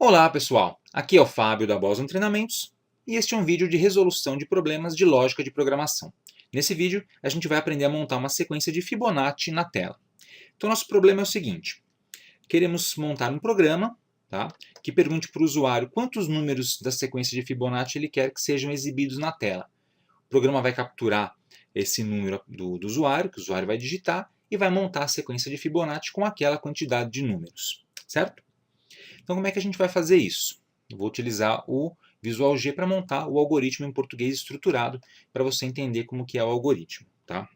Olá pessoal, aqui é o Fábio da Boston Treinamentos e este é um vídeo de resolução de problemas de lógica de programação. Nesse vídeo a gente vai aprender a montar uma sequência de Fibonacci na tela. Então nosso problema é o seguinte, queremos montar um programa que pergunte para o usuário quantos números da sequência de Fibonacci ele quer que sejam exibidos na tela. O programa vai capturar esse número do usuário, que o usuário vai digitar, e vai montar a sequência de Fibonacci com aquela quantidade de números, certo? Então como é que a gente vai fazer isso? Eu vou utilizar o Visual G para montar o algoritmo em português estruturado, para você entender como que é o algoritmo. Tá?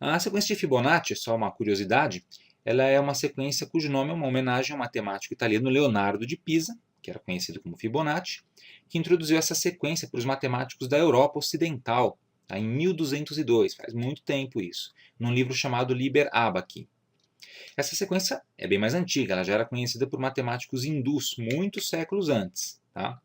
A sequência de Fibonacci, só uma curiosidade, ela é uma sequência cujo nome é uma homenagem ao matemático italiano Leonardo de Pisa, que era conhecido como Fibonacci, que introduziu essa sequência para os matemáticos da Europa Ocidental, em 1202, faz muito tempo isso, num livro chamado Liber Abaci. Essa sequência é bem mais antiga, ela já era conhecida por matemáticos hindus muitos séculos antes. Tá?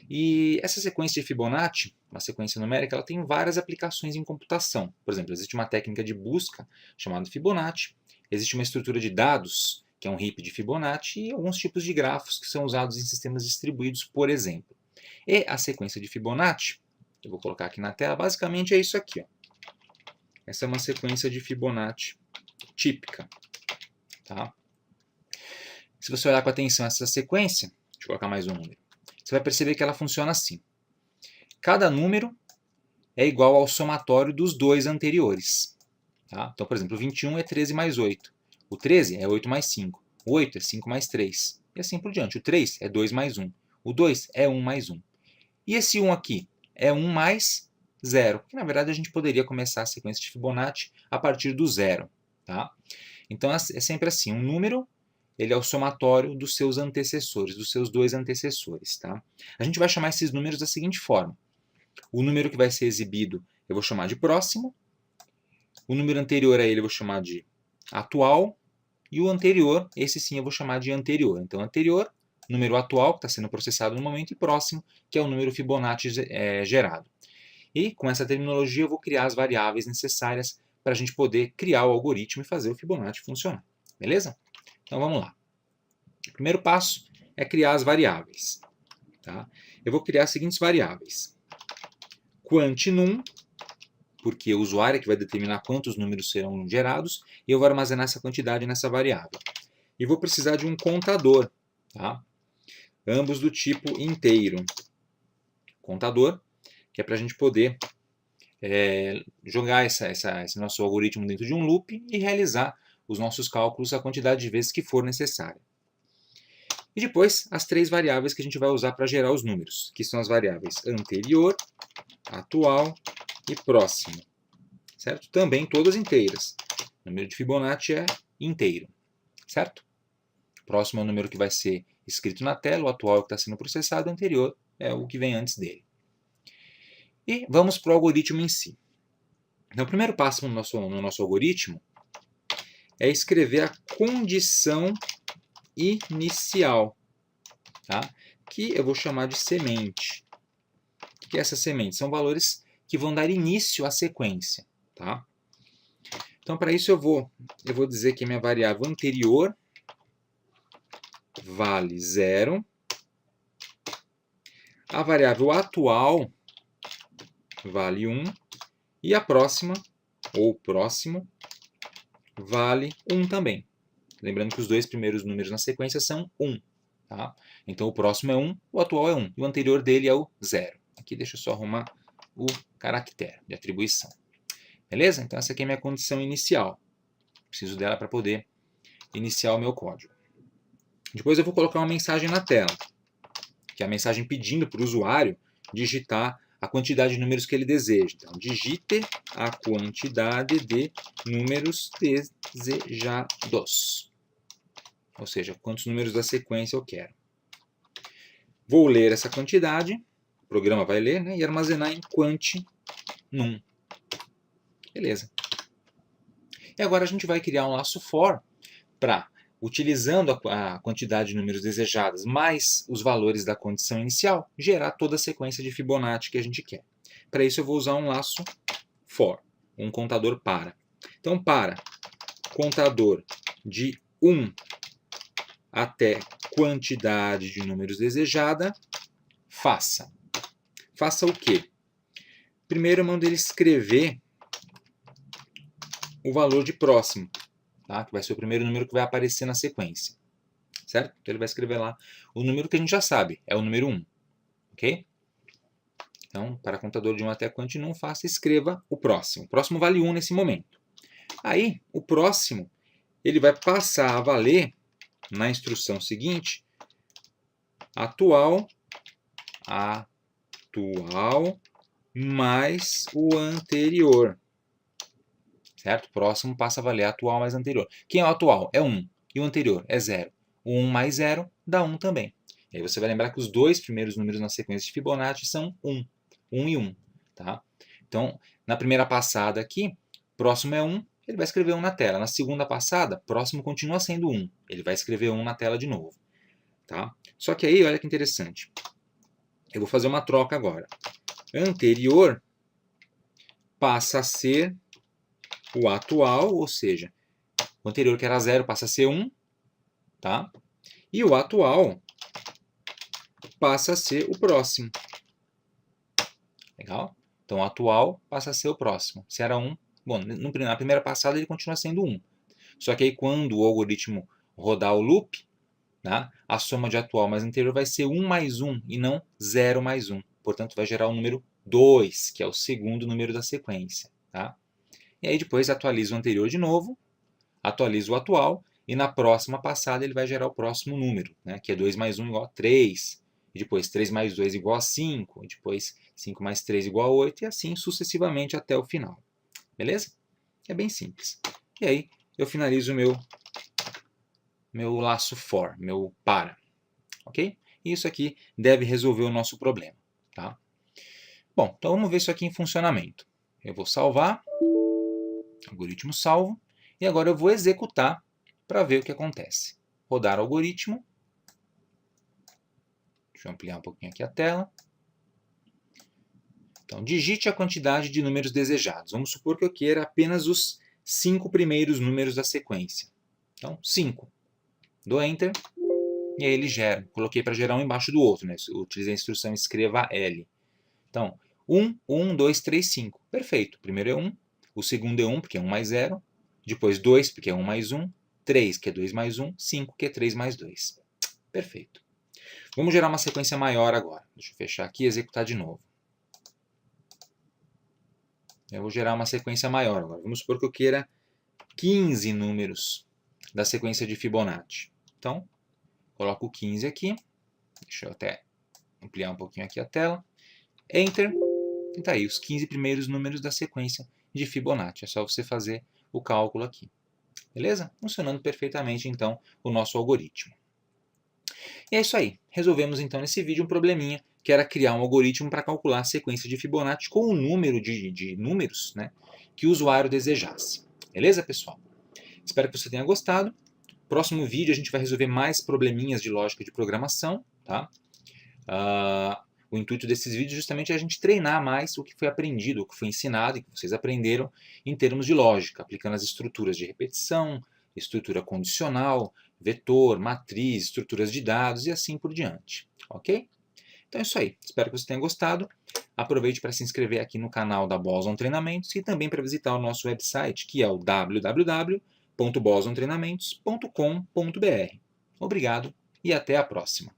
E essa sequência de Fibonacci, uma sequência numérica, ela tem várias aplicações em computação. Por exemplo, existe uma técnica de busca chamada Fibonacci, existe uma estrutura de dados, que é um heap de Fibonacci, e alguns tipos de grafos que são usados em sistemas distribuídos, por exemplo. E a sequência de Fibonacci, eu vou colocar aqui na tela, basicamente é isso aqui. Ó. Essa é uma sequência de Fibonacci típica. Tá? Se você olhar com atenção essa sequência, deixa eu colocar mais um número, você vai perceber que ela funciona assim. Cada número é igual ao somatório dos dois anteriores. Tá? Então, por exemplo, o 21 é 13 mais 8. O 13 é 8 mais 5. O 8 é 5 mais 3. E assim por diante. O 3 é 2 mais 1. O 2 é 1 mais 1. E esse 1 aqui é 1 mais 0. Que, na verdade, a gente poderia começar a sequência de Fibonacci a partir do 0. Tá? Então, é sempre assim. Um número ele é o somatório dos seus antecessores, dos seus dois antecessores. Tá? A gente vai chamar esses números da seguinte forma. O número que vai ser exibido eu vou chamar de próximo. O número anterior a ele eu vou chamar de atual. E o anterior, esse sim eu vou chamar de anterior. Então, anterior, número atual, que está sendo processado no momento, e próximo, que é o número Fibonacci gerado. E com essa terminologia eu vou criar as variáveis necessárias para a gente poder criar o algoritmo e fazer o Fibonacci funcionar. Beleza? Então vamos lá. O primeiro passo é criar as variáveis. Tá? Eu vou criar as seguintes variáveis. Quantinum, porque o usuário é que vai determinar quantos números serão gerados, e eu vou armazenar essa quantidade nessa variável. E vou precisar de um contador, tá? Ambos do tipo inteiro. Contador, que é para a gente poder jogar esse nosso algoritmo dentro de um loop e realizar os nossos cálculos a quantidade de vezes que for necessária. E depois, as três variáveis que a gente vai usar para gerar os números, que são as variáveis anterior, atual e próximo. Certo? Também todas inteiras. O número de Fibonacci é inteiro. Certo? Próximo é o número que vai ser escrito na tela, o atual é o que está sendo processado, o anterior é o que vem antes dele. E vamos para o algoritmo em si. Então, o primeiro passo no nosso algoritmo é escrever a condição inicial, tá? Que eu vou chamar de semente. O que é essa semente? São valores que vão dar início à sequência. Tá? Então, para isso eu vou dizer que a minha variável anterior vale 0. A variável atual vale 1. E a próxima, ou próximo, vale 1 também. Lembrando que os dois primeiros números na sequência são 1. Tá? Então, o próximo é 1, o atual é 1. E o anterior dele é o 0. Aqui deixa eu só arrumar o caractere de atribuição. Beleza? Então, essa aqui é a minha condição inicial. Preciso dela para poder iniciar o meu código. Depois eu vou colocar uma mensagem na tela, que é a mensagem pedindo para o usuário digitar a quantidade de números que ele deseja. Então, digite a quantidade de números desejados. Ou seja, quantos números da sequência eu quero. Vou ler essa quantidade, o programa vai ler, né, e armazenar em quantinum. Beleza. E agora a gente vai criar um laço for para, utilizando a quantidade de números desejados mais os valores da condição inicial, gerar toda a sequência de Fibonacci que a gente quer. Para isso eu vou usar um laço for, um contador para. Então, para contador de 1 até quantidade de números desejada, faça. Faça o quê? Primeiro eu mando ele escrever o valor de próximo, tá? Que vai ser o primeiro número que vai aparecer na sequência. Certo? Então ele vai escrever lá o número que a gente já sabe, é o número 1. Ok? Então, para contador de 1 até continuum, faça e escreva o próximo. O próximo vale 1 nesse momento. Aí, o próximo, ele vai passar a valer, na instrução seguinte, atual mais o anterior. Certo? O próximo passa a valer atual mais anterior. Quem é o atual? É 1. E o anterior? É 0. O 1 mais 0 dá 1 também. E aí você vai lembrar que os dois primeiros números na sequência de Fibonacci são 1. 1 e 1. Tá? Então, na primeira passada aqui, próximo é 1, ele vai escrever 1 na tela. Na segunda passada, próximo continua sendo 1. Ele vai escrever 1 na tela de novo. Tá? Só que aí, olha que interessante. Eu vou fazer uma troca agora. Anterior passa a ser o atual, ou seja, o anterior que era 0 passa a ser 1, tá? E o atual passa a ser o próximo. Legal? Então o atual passa a ser o próximo. Se era 1, bom, na primeira passada ele continua sendo 1. Só que aí quando o algoritmo rodar o loop, tá? A soma de atual mais anterior vai ser 1 mais 1 e não 0 mais 1. Portanto, vai gerar o número 2, que é o segundo número da sequência. Tá? E aí depois atualiza o anterior de novo, atualiza o atual, e na próxima passada ele vai gerar o próximo número, né? Que é 2 mais 1 igual a 3, e depois 3 mais 2 igual a 5, e depois 5 mais 3 igual a 8, e assim sucessivamente até o final. Beleza? É bem simples. E aí eu finalizo meu laço for, meu para. Ok? E isso aqui deve resolver o nosso problema. Tá? Bom, então vamos ver isso aqui em funcionamento. Eu vou salvar, algoritmo salvo, e agora eu vou executar para ver o que acontece. Rodar o algoritmo. Deixa eu ampliar um pouquinho aqui a tela. Então, digite a quantidade de números desejados. Vamos supor que eu queira apenas os 5 primeiros números da sequência. Então, 5. Dou Enter, e aí ele gera. Coloquei para gerar um embaixo do outro, né? Eu utilizei a instrução escreva L. Então, 1, 1, 2, 3, 5. Perfeito. O primeiro é 1, o segundo é 1, porque é 1 mais 0. Depois 2, porque é 1 mais 1. 3, que é 2 mais 1. 5, que é 3 mais 2. Perfeito. Vamos gerar uma sequência maior agora. Deixa eu fechar aqui e executar de novo. Eu vou gerar uma sequência maior agora. Vamos supor que eu queira 15 números da sequência de Fibonacci. Então, coloco o 15 aqui. Deixa eu até ampliar um pouquinho aqui a tela. Enter. E está aí, os 15 primeiros números da sequência de Fibonacci. É só você fazer o cálculo aqui. Beleza? Funcionando perfeitamente, então, o nosso algoritmo. E é isso aí. Resolvemos, então, nesse vídeo um probleminha, que era criar um algoritmo para calcular a sequência de Fibonacci com o número de números, né, que o usuário desejasse. Beleza, pessoal? Espero que você tenha gostado. Próximo vídeo a gente vai resolver mais probleminhas de lógica de programação. Tá? O intuito desses vídeos justamente é a gente treinar mais o que foi aprendido, o que foi ensinado e que vocês aprenderam em termos de lógica, aplicando as estruturas de repetição, estrutura condicional, vetor, matriz, estruturas de dados e assim por diante. Ok? Então é isso aí. Espero que você tenha gostado. Aproveite para se inscrever aqui no canal da Boson Treinamentos e também para visitar o nosso website, que é o www.bosontreinamentos.com.br. Obrigado e até a próxima.